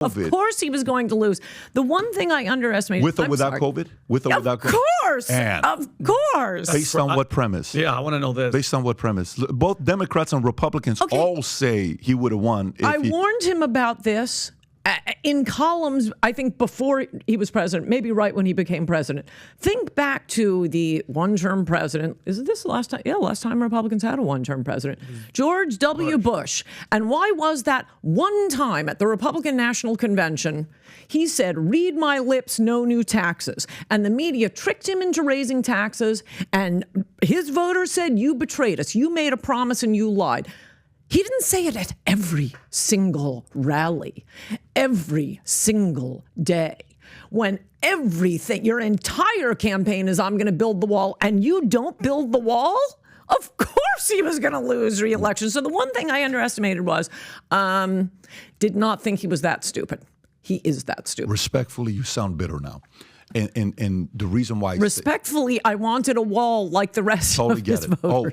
Of course he was going to lose. The one thing I underestimated... With or without COVID? With or without COVID? Of course. Based on what premise? Yeah, I want to know this. Based on what premise? Both Democrats and Republicans all say he would have won. I warned him about this in columns, I think, before he was president, maybe right when he became president. Think back to the one-term president. Is this the last time? Yeah, last time Republicans had a one-term president. George W. Bush. And why was that? One time at the Republican National Convention, he said, "Read my lips, no new taxes." And the media tricked him into raising taxes. And his voters said, "You betrayed us. You made a promise and you lied." He didn't say it at every single rally, every single day, when everything, your entire campaign is, "I'm going to build the wall," and you don't build the wall? Of course he was going to lose re-election. So the one thing I underestimated was, did not think he was that stupid. He is that stupid. Respectfully, you sound bitter now. And the reason why... Respectfully, I wanted a wall like the rest of his voters.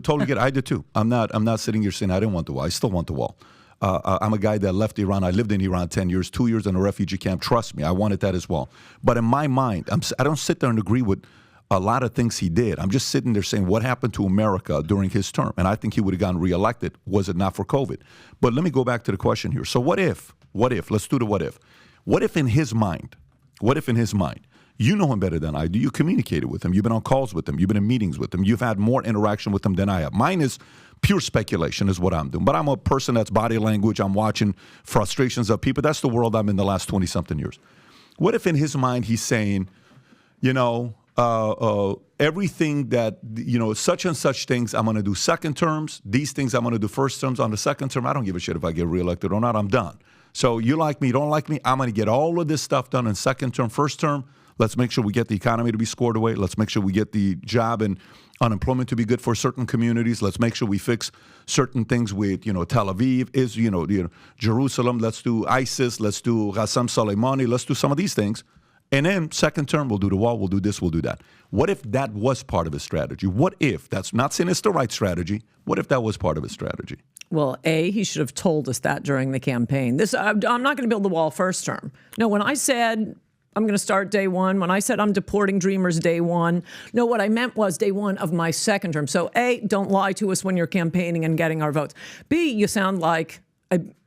Totally get it. I did too. I'm not sitting here saying I didn't want the wall. I still want the wall. I'm a guy that left Iran. I lived in Iran 10 years, 2 years in a refugee camp. Trust me, I wanted that as well. But in my mind, I don't sit there and agree with a lot of things he did. I'm just sitting there saying, what happened to America during his term? And I think he would have gotten reelected, was it not for COVID. But let me go back to the question here. So what if, let's do the what if. What if in his mind, you know him better than I do. You communicated with him. You've been on calls with him. You've been in meetings with him. You've had more interaction with him than I have. Mine is pure speculation is what I'm doing. But I'm a person that's body language. I'm watching frustrations of people. That's the world I'm in the last 20-something years. What if in his mind he's saying, everything that, such and such things I'm going to do second terms. These things I'm going to do first terms. On the second term, I don't give a shit if I get reelected or not. I'm done. So you like me, don't like me, I'm going to get all of this stuff done in second term, first term. Let's make sure we get the economy to be squared away. Let's make sure we get the job and unemployment to be good for certain communities. Let's make sure we fix certain things with, Tel Aviv, Jerusalem. Let's do ISIS. Let's do Qassem Soleimani. Let's do some of these things. And then second term, we'll do the wall, we'll do this, we'll do that. What if that was part of his strategy? What if, that's not saying it's the right strategy, what if that was part of his strategy? Well, he should have told us that during the campaign. I'm not going to build the wall first term. No, when I said I'm going to start day one, when I said I'm deporting dreamers day one, no, what I meant was day one of my second term. So A, don't lie to us when you're campaigning and getting our votes. B, you sound like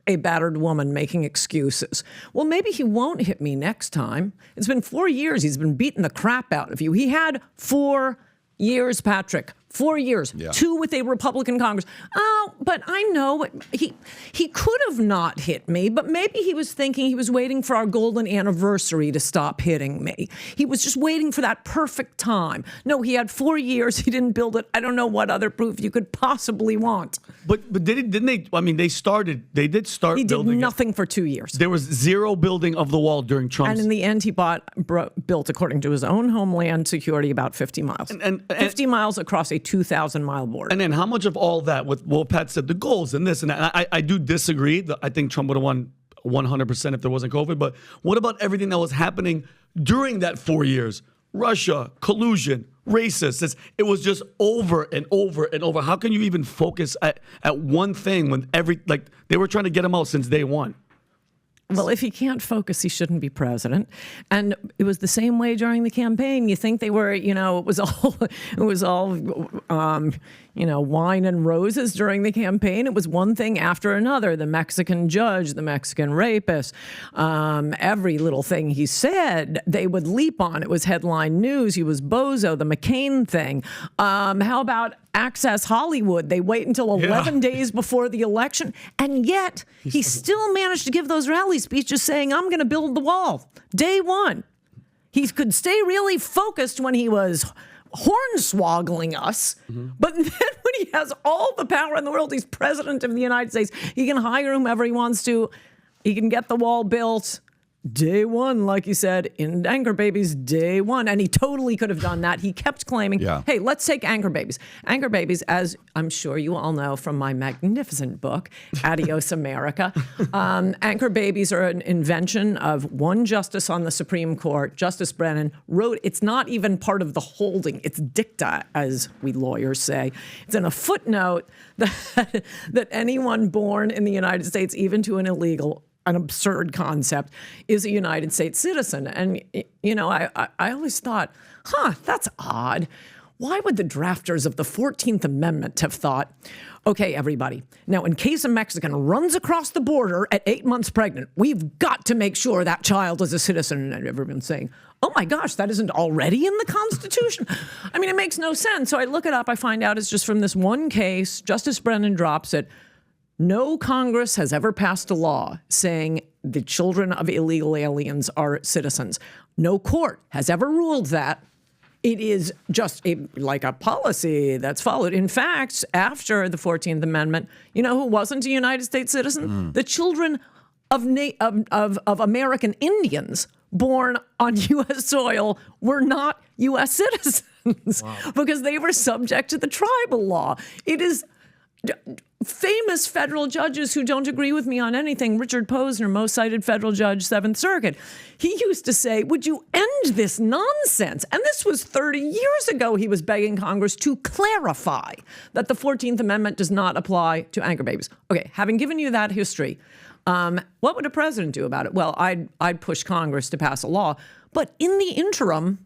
a battered woman making excuses. Well, maybe he won't hit me next time. It's been 4 years. He's been beating the crap out of you. He had 4 years, Patrick. 4 years, 2 with a Republican Congress. Oh, but I know he could have not hit me, but maybe he was thinking he was waiting for our golden anniversary to stop hitting me. He was just waiting for that perfect time. No, he had 4 years. He didn't build it. I don't know what other proof you could possibly want. But didn't they? I mean, they did start. He did building nothing for 2 years. There was zero building of the wall during Trump's. And in the end, he built, according to his own Homeland Security, about 50 miles. And 50 miles across a 2,000-mile border. And then how much of all that, with what Pat said, the goals and this and that, I do disagree. I think Trump would have won 100% if there wasn't COVID. But what about everything that was happening during that 4 years? Russia, collusion, racist. It was just over and over and over. How can you even focus at one thing when they were trying to get him out since day one? Well, if he can't focus, he shouldn't be president. And it was the same way during the campaign. You think they were, it was all, wine and roses during the campaign. It was one thing after another. The Mexican judge, the Mexican rapist, every little thing he said, they would leap on. It was headline news. He was bozo, the McCain thing. How about Access Hollywood? They wait until 11 days before the election. And yet he still managed to give those rally speeches saying, I'm going to build the wall. Day one. He could stay really focused when he was hornswoggling us. Mm-hmm. But then when he has all the power in the world, he's president of the United States. He can hire whomever he wants to. He can get the wall built. Day one, like you said, in Anchor Babies, day one. And he totally could have done that. He kept claiming, hey, let's take Anchor Babies. Anchor Babies, as I'm sure you all know from my magnificent book, Adios America, Anchor Babies are an invention of one justice on the Supreme Court, Justice Brennan, wrote, it's not even part of the holding. It's dicta, as we lawyers say. It's in a footnote that anyone born in the United States, even to an illegal, an absurd concept, is a United States citizen. And, I always thought, that's odd. Why would the drafters of the 14th Amendment have thought, okay, everybody, now in case a Mexican runs across the border at 8 months pregnant, we've got to make sure that child is a citizen. And everyone's saying, oh my gosh, that isn't already in the Constitution. I mean, it makes no sense. So I look it up. I find out it's just from this one case. Justice Brennan drops it. No Congress has ever passed a law saying the children of illegal aliens are citizens. No court has ever ruled that. It is just like a policy that's followed. In fact, after the 14th Amendment, you know who wasn't a United States citizen? The children of American Indians born on U.S. soil were not U.S. citizens because they were subject to the tribal law. It is famous federal judges who don't agree with me on anything. Richard Posner, most cited federal judge, 7th Circuit. He used to say, would you end this nonsense? And this was 30 years ago. He was begging Congress to clarify that the 14th Amendment does not apply to anchor babies. Okay, having given you that history, what would a president do about it? Well, I'd push Congress to pass a law. But in the interim,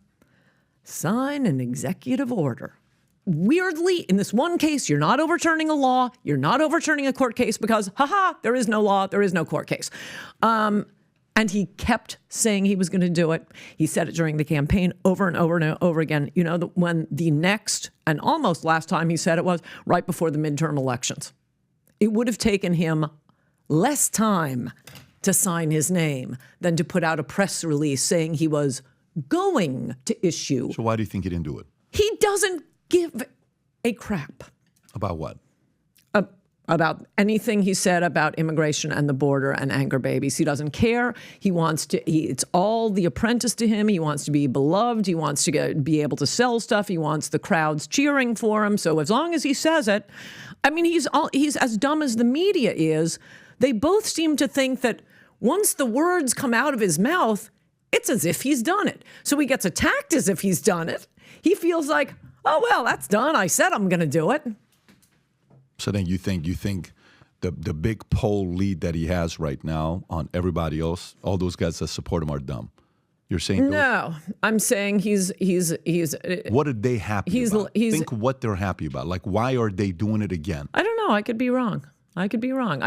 sign an executive order. Weirdly, in this one case, you're not overturning a law, you're not overturning a court case because, there is no law, there is no court case. And he kept saying he was going to do it. He said it during the campaign over and over and over again. When the next and almost last time he said it was right before the midterm elections. It would have taken him less time to sign his name than to put out a press release saying he was going to issue. So why do you think he didn't do it? He doesn't give a crap. About what? About anything he said about immigration and the border and anchor babies. He doesn't care. He wants to, it's all The Apprentice to him. He wants to be beloved. He wants to be able to sell stuff. He wants the crowds cheering for him. So as long as he says it, I mean, he's as dumb as the media is. They both seem to think that once the words come out of his mouth, it's as if he's done it. So he gets attacked as if he's done it. He feels like, oh, well, that's done. I said I'm going to do it. So then you think the big poll lead that he has right now on everybody else, all those guys that support him are dumb. You're saying no. I'm saying he's. What are they happy about? Think what they're happy about. Like, why are they doing it again? I don't know. I could be wrong. I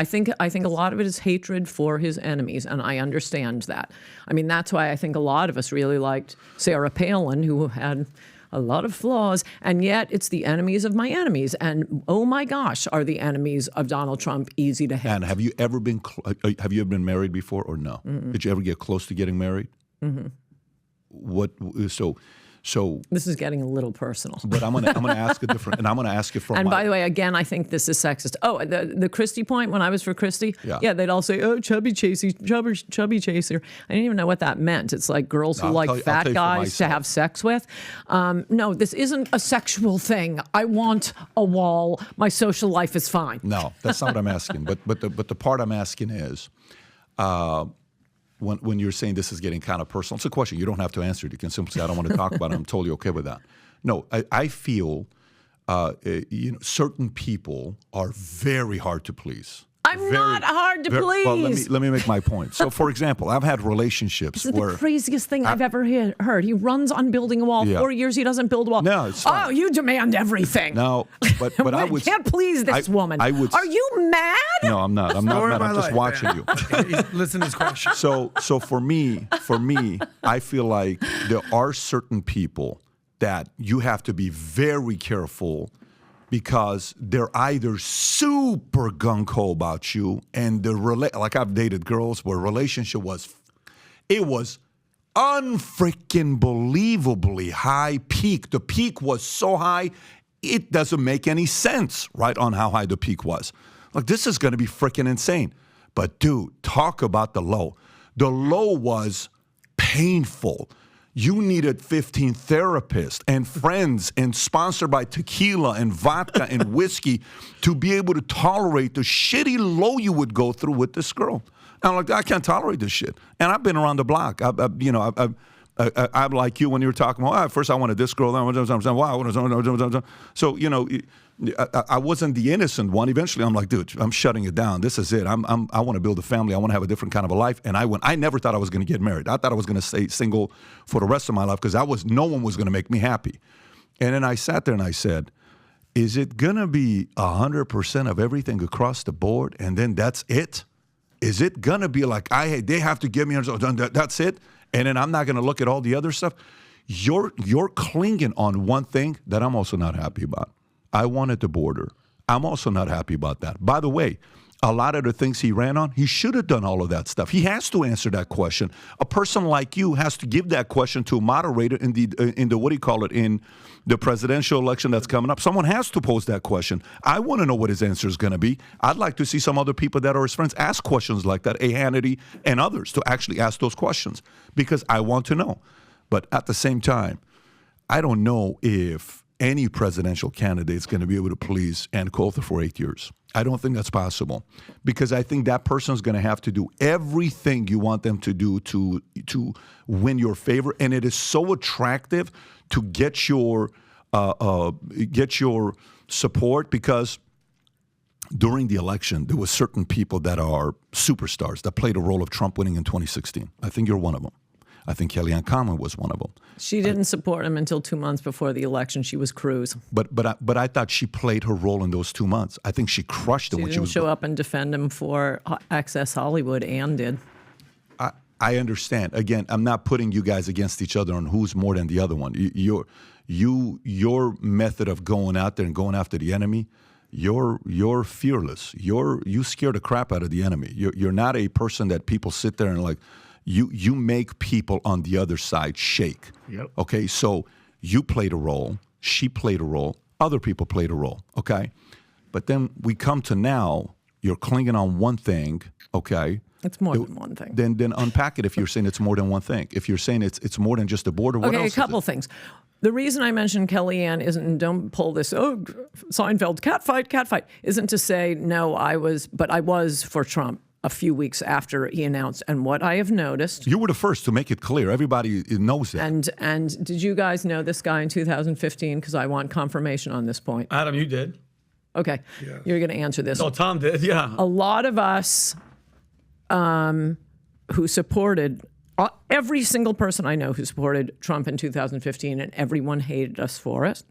think a lot of it is hatred for his enemies, and I understand that. I mean, that's why I think a lot of us really liked Sarah Palin, who had a lot of flaws, and yet it's the enemies of my enemies. And oh my gosh, are the enemies of Donald Trump easy to hate? And have you ever been married before or no? Mm-mm. Did you ever get close to getting married? Mm-hmm. What? So this is getting a little personal. But I'm gonna ask a different, and I'm gonna ask it from. And by the way, again, I think this is sexist. Oh, the Christie point when I was for Christie, yeah, they'd all say, "Oh, chubby chaser." I didn't even know what that meant. It's like girls who like fat guys to have sex with. No, this isn't a sexual thing. I want a wall. My social life is fine. No, that's not what I'm asking. But the part I'm asking is. When you're saying this is getting kind of personal, it's a question. You don't have to answer it. You can simply say, I don't want to talk about it. I'm totally okay with that. No, I feel certain people are very hard to please. I'm not hard to please. Well, let me make my point. So, for example, I've had relationships this is where... the craziest thing I've ever heard. He runs on building a wall. Yeah. 4 years he doesn't build a wall. No, it's fine. Oh, you demand everything. No, but I would... can't please this woman. Are you mad? No, I'm not. I'm not mad. I'm just watching you. Listen to his question. So for me, I feel like there are certain people that you have to be very careful because they're either super gung-ho about you and like I've dated girls where relationship was unfreaking believably high peak. The peak was so high, it doesn't make any sense, right, on how high the peak was. Like, this is going to be freaking insane. But, dude, talk about the low. The low was painful. You needed 15 therapists and friends and sponsored by tequila and vodka and whiskey to be able to tolerate the shitty low you would go through with this girl. And I'm like, I can't tolerate this shit. And I've been around the block. I'm like you when you were talking about, at first I wanted this girl, so, I wasn't the innocent one. Eventually, I'm like, dude, I'm shutting it down. This is it. I want to build a family. I want to have a different kind of a life. And I never thought I was going to get married. I thought I was going to stay single for the rest of my life because no one was going to make me happy. And then I sat there and I said, is it going to be 100% of everything across the board? And then that's it? Is it going to be like, they have to give me, that's it? And then I'm not going to look at all the other stuff? You're clinging on one thing that I'm also not happy about. I wanted the border. I'm also not happy about that. By the way, a lot of the things he ran on, he should have done all of that stuff. He has to answer that question. A person like you has to give that question to a moderator in the presidential election that's coming up. Someone has to pose that question. I want to know what his answer is going to be. I'd like to see some other people that are his friends ask questions like that, A. Hannity and others, to actually ask those questions because I want to know. But at the same time, I don't know if any presidential candidate is going to be able to please Ann Coulter for 8 years. I don't think that's possible because I think that person is going to have to do everything you want them to do to win your favor, and it is so attractive to get your support because during the election there were certain people that are superstars that played a role of Trump winning in 2016. I think you're one of them. I think Kellyanne Conway was one of them. She didn't support him until 2 months before the election. She was Cruz. But I thought she played her role in those 2 months. I think she crushed it when she was. She didn't show up and defend him for Access Hollywood. Ann did. I understand. Again, I'm not putting you guys against each other on who's more than the other one. Your method of going out there and going after the enemy, you're fearless. You scare the crap out of the enemy. You're not a person that people sit there and like. You make people on the other side shake. Yep. Okay, so you played a role, she played a role, other people played a role, okay? But then we come to now, you're clinging on one thing, okay? It's more than one thing. Then unpack it if you're saying it's more than one thing. If you're saying it's more than just a border, what else Okay, is a couple it? things. The reason I mentioned Kellyanne isn't, don't pull this, Seinfeld, catfight, isn't to say, no, I was for Trump a few weeks after he announced. And what I have noticed... You were the first to make it clear. Everybody knows that. And did you guys know this guy in 2015? Because I want confirmation on this point. Adam, you did. Okay. Yes. You're going to answer this. Oh, Tom did, yeah. A lot of us who supported... Every single person I know who supported Trump in 2015, and everyone hated us for it.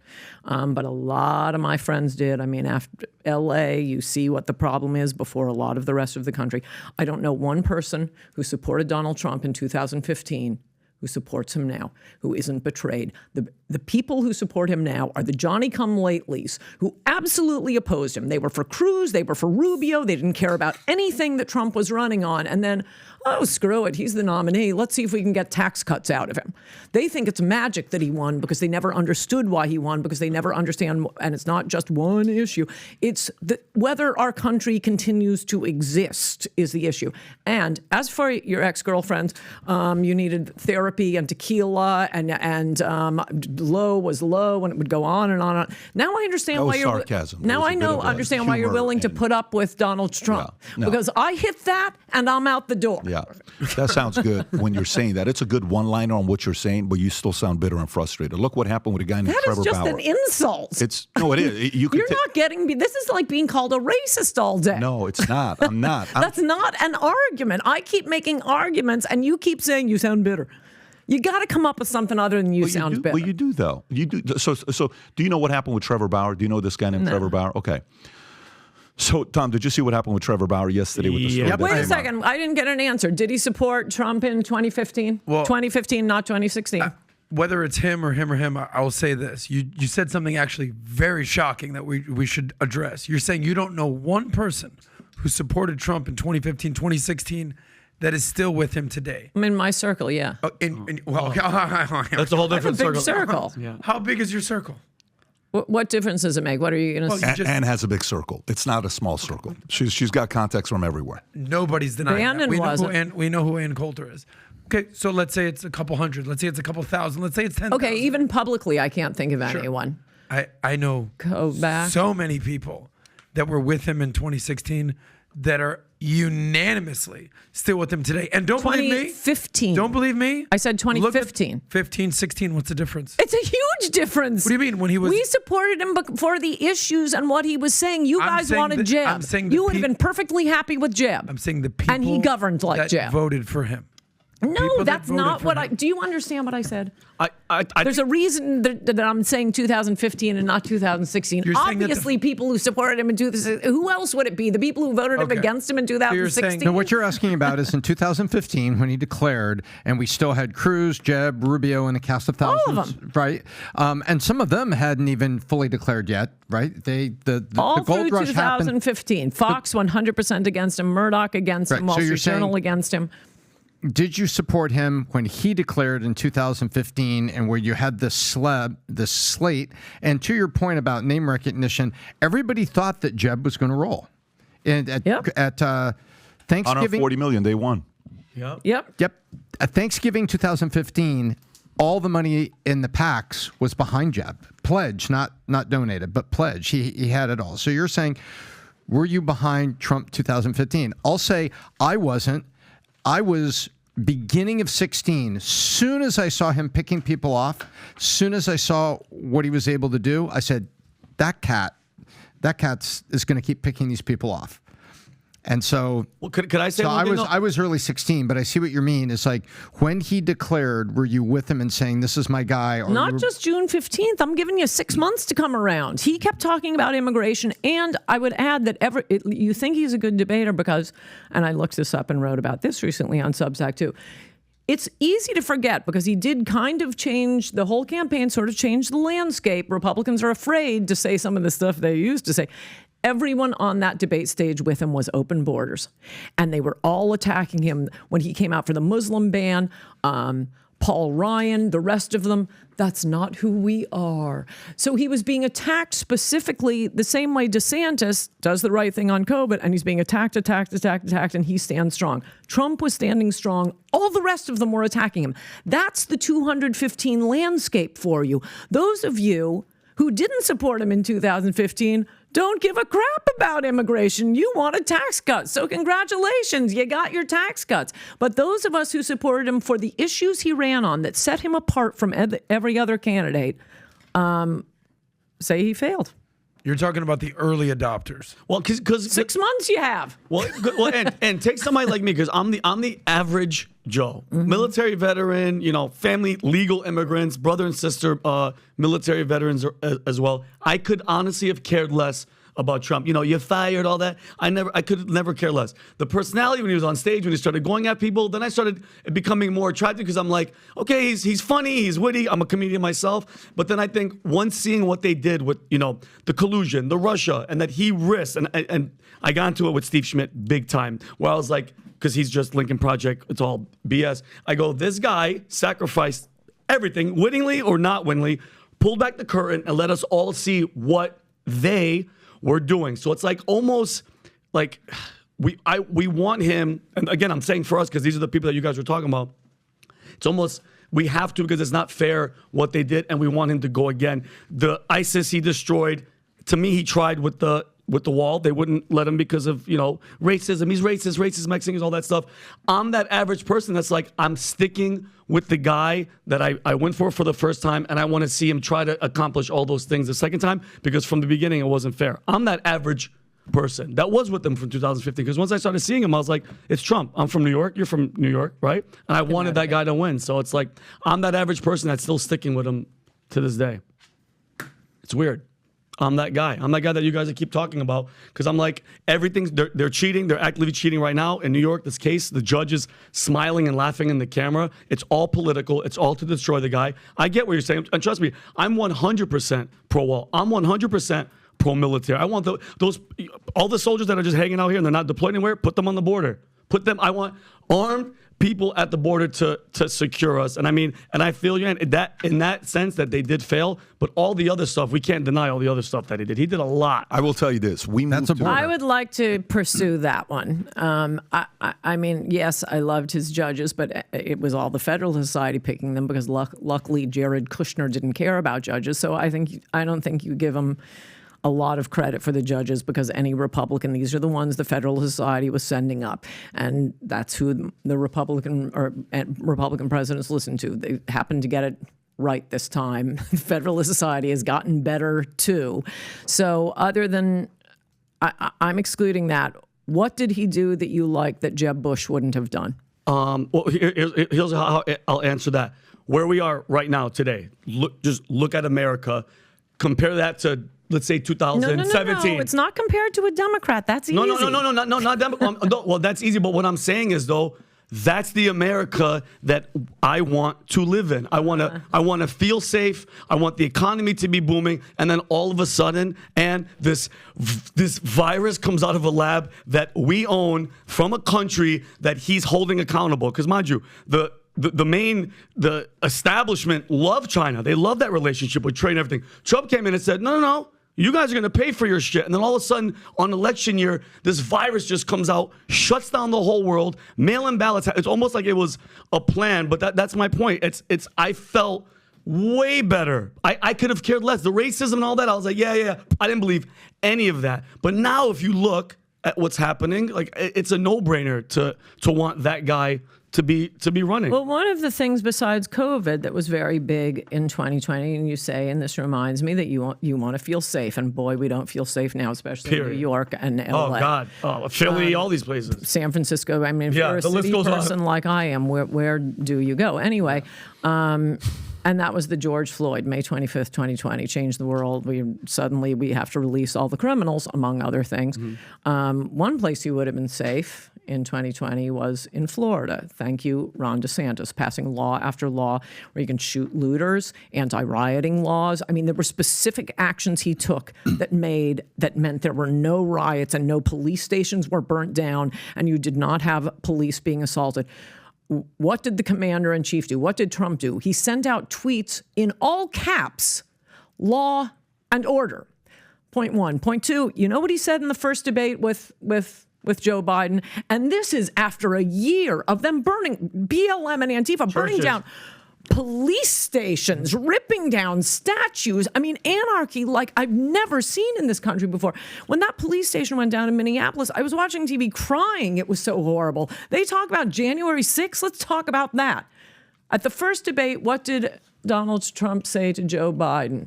But a lot of my friends did. I mean, after L.A., you see what the problem is before a lot of the rest of the country. I don't know one person who supported Donald Trump in 2015 who supports him now, who isn't betrayed. The people who support him now are the Johnny-come-latelys who absolutely opposed him. They were for Cruz, they were for Rubio, they didn't care about anything that Trump was running on. And then, oh, screw it, he's the nominee. Let's see if we can get tax cuts out of him. They think it's magic that he won because they never understood why he won, because they never understand, and it's not just one issue. It's whether our country continues to exist is the issue. And as for your ex-girlfriend, you needed therapy and tequila and low was low, and it would go on and on and on. Now I understand why you're sarcasm. Now I know understand why you're willing to put up with Donald Trump, because I hit that and I'm out the door. Yeah, that sounds good when you're saying that. It's a good one-liner on what you're saying, but you still sound bitter and frustrated. Look what happened with a guy named Trevor Bauer. That is just an insult. It is. You're not getting me. This is like being called a racist all day. No, it's not. I'm not. That's not an argument. I keep making arguments, and you keep saying you sound bitter. You got to come up with something other than you sound bitter. Well, you do, though. You do. So do you know what happened with Trevor Bauer? Do you know this guy named Trevor Bauer? Okay. So, Tom, did you see what happened with Trevor Bauer yesterday with the story? Wait a second. I didn't get an answer. Did he support Trump in 2015? Well, 2015, not 2016. Whether it's him, I will say this. You said something actually very shocking that we should address. You're saying you don't know one person who supported Trump in 2015, 2016 that is still with him today. I'm in my circle, yeah. That's a whole different circle. Yeah. How big is your circle? What difference does it make? What are you going to say? Ann has a big circle. It's not a small circle. She's got contacts from everywhere. Nobody's denying that. We know who Ann Coulter is. Okay, so let's say it's a couple hundred. Let's say it's a couple thousand. Let's say it's 10,000. Okay, even publicly, I can't think of anyone. I know so many people that were with him in 2016 that are unanimously still with him today. And don't believe me. 2015. Don't believe me. I said 2015. Look at 15, 16. What's the difference? It's a huge difference. What do you mean when he was? We supported him for the issues and what he was saying. You I'm guys saying wanted that- Jeb. I'm saying the You would have been perfectly happy with Jeb. I'm saying the people and he governed like that Jeb. voted for him. No, People that that's voted not for what him. I. Do you understand what I said? I There's a reason that I'm saying 2015 and not 2016. You're saying that Obviously, people who supported him in 2016. Who else would it be? The people who voted him Okay. against him in you're saying- 2016. No, what you're asking about is in 2015 when he declared, and we still had Cruz, Jeb, Rubio, and a cast of thousands, All of them. right? And some of them hadn't even fully declared yet, right? The All gold through rush happened. 2015. Fox 100% against him. Murdoch against him. Right, Wall so you're Street Journal saying- against him. Did you support him when he declared in 2015 and where you had this slate? And to your point about name recognition, everybody thought that Jeb was going to roll. And at Thanksgiving, $140 million, they won. Yep. Yep. At Thanksgiving 2015, all the money in the PACs was behind Jeb. Pledge, not donated, but pledge. He had it all. So you're saying, were you behind Trump 2015? I'll say I wasn't. I was beginning of 16. Soon as I saw him picking people off, soon as I saw what he was able to do, I said, that cat's is going to keep picking these people off. And so, Well, could I say so one thing? I was early 16, but I see what you mean. It's like when he declared, were you with him and saying, this is my guy? Or Not just June 15th. I'm giving you 6 months to come around. He kept talking about immigration. And I would add that you think he's a good debater because, and I looked this up and wrote about this recently on Substack too. It's easy to forget because he did kind of change the whole campaign, sort of changed the landscape. Republicans are afraid to say some of the stuff they used to say. Everyone on that debate stage with him was open borders. And they were all attacking him when he came out for the Muslim ban. Paul Ryan, the rest of them, that's not who we are. So he was being attacked specifically the same way DeSantis does the right thing on COVID, and he's being attacked, and he stands strong. Trump was standing strong. All the rest of them were attacking him. That's the 215 landscape for you. Those of you who didn't support him in 2015 don't give a crap about immigration. You want a tax cut. So congratulations, you got your tax cuts. But those of us who supported him for the issues he ran on that set him apart from every other candidate say he failed. You're talking about the early adopters. Well, because 6 months you have. Well, and take somebody like me because I'm the average Joe, military veteran, family, legal immigrants, brother and sister, military veterans as well. I could honestly have cared less about Trump. You're fired, all that. I could never care less. The personality when he was on stage, when he started going at people, then I started becoming more attracted because I'm like, okay, he's funny, he's witty. I'm a comedian myself. But then I think once seeing what they did with, the collusion, the Russia, and that he risked, and I got into it with Steve Schmidt big time, where I was like, because he's just Lincoln Project, it's all BS. I go, this guy sacrificed everything, wittingly or not wittingly, pulled back the curtain and let us all see what they were doing. So it's like almost like we want him, and again, I'm saying for us because these are the people that you guys were talking about. It's almost we have to because it's not fair what they did, and we want him to go again. The ISIS he destroyed. To me, he tried with the wall. They wouldn't let him because of racism. He's racist, Mexicans, all that stuff. I'm that average person that's like, I'm sticking with the guy that I went for the first time, and I want to see him try to accomplish all those things the second time because from the beginning it wasn't fair. I'm that average person that was with him from 2015 because once I started seeing him, I was like, it's Trump. I'm from New York. You're from New York, right? And I wanted that guy to win. So it's like, I'm that average person that's still sticking with him to this day. It's weird. I'm that guy. I'm that guy that you guys keep talking about because I'm like, everything's, they're cheating. They're actively cheating right now. In New York, this case, the judge is smiling and laughing in the camera. It's all political. It's all to destroy the guy. I get what you're saying. And trust me, I'm 100% pro-wall. I'm 100% pro-military. I want all the soldiers that are just hanging out here and they're not deployed anywhere, put them on the border. I want armed people at the border to secure us. And I feel you in that sense that they did fail, but all the other stuff, we can't deny all the other stuff that he did. He did a lot. I will tell you this. I would like to pursue that one. Yes, I loved his judges, but it was all the Federalist Society picking them because luckily Jared Kushner didn't care about judges. So I don't think you give him a lot of credit for the judges because any Republican, these are the ones the Federalist Society was sending up. And that's who the Republican presidents listen to. They happen to get it right this time. The Federalist Society has gotten better too. So other than, I'm excluding that. What did he do that you like that Jeb Bush wouldn't have done? Well, here's how I'll answer that. Where we are right now today, just look at America. Compare that to, let's say, 2017. No. It's not compared to a Democrat. That's easy. No, not Democrat. Well, that's easy. But what I'm saying is, though, that's the America that I want to live in. I want to feel safe. I want the economy to be booming. And then all of a sudden, and this virus comes out of a lab that we own from a country that he's holding accountable. Because mind you, the establishment love China. They love that relationship with trade and everything. Trump came in and said, no. You guys are going to pay for your shit. And then all of a sudden, on election year, this virus just comes out, shuts down the whole world, mail-in ballots. It's almost like it was a plan, but that's my point. I felt way better. I could have cared less. The racism and all that, I was like, yeah. I didn't believe any of that. But now if you look at what's happening, like it's a no-brainer to want that guy to be running. Well, one of the things besides COVID that was very big in 2020, and you say, and this reminds me that you want to feel safe, and boy, we don't feel safe now, especially in New York and LA. Oh God, Philly, all these places. San Francisco. I mean, if you're a city person like I am, where do you go? Anyway, and that was the George Floyd, May 25th, 2020, changed the world. We have to release all the criminals, among other things. Mm-hmm. One place you would have been safe in 2020 was in Florida. Thank you, Ron DeSantis, passing law after law where you can shoot looters, anti-rioting laws. I mean, there were specific actions he took that meant there were no riots and no police stations were burnt down and you did not have police being assaulted. What did the commander-in-chief do? What did Trump do? He sent out tweets in all caps, law and order. Point one. Point two, you know what he said in the first debate with Joe Biden? And this is after a year of them burning, BLM and Antifa, burning down police stations, ripping down statues. I mean, anarchy like I've never seen in this country before. When that police station went down in Minneapolis, I was watching TV crying. It was so horrible. They talk about January 6th. Let's talk about that. At the first debate, what did Donald Trump say to Joe Biden?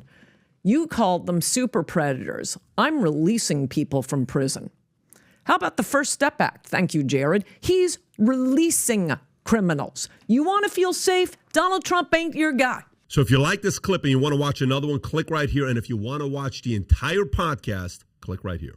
You called them super predators. I'm releasing people from prison. How about the First Step Act? Thank you, Jared. He's releasing criminals. You want to feel safe? Donald Trump ain't your guy. So if you like this clip and you want to watch another one, click right here. And if you want to watch the entire podcast, click right here.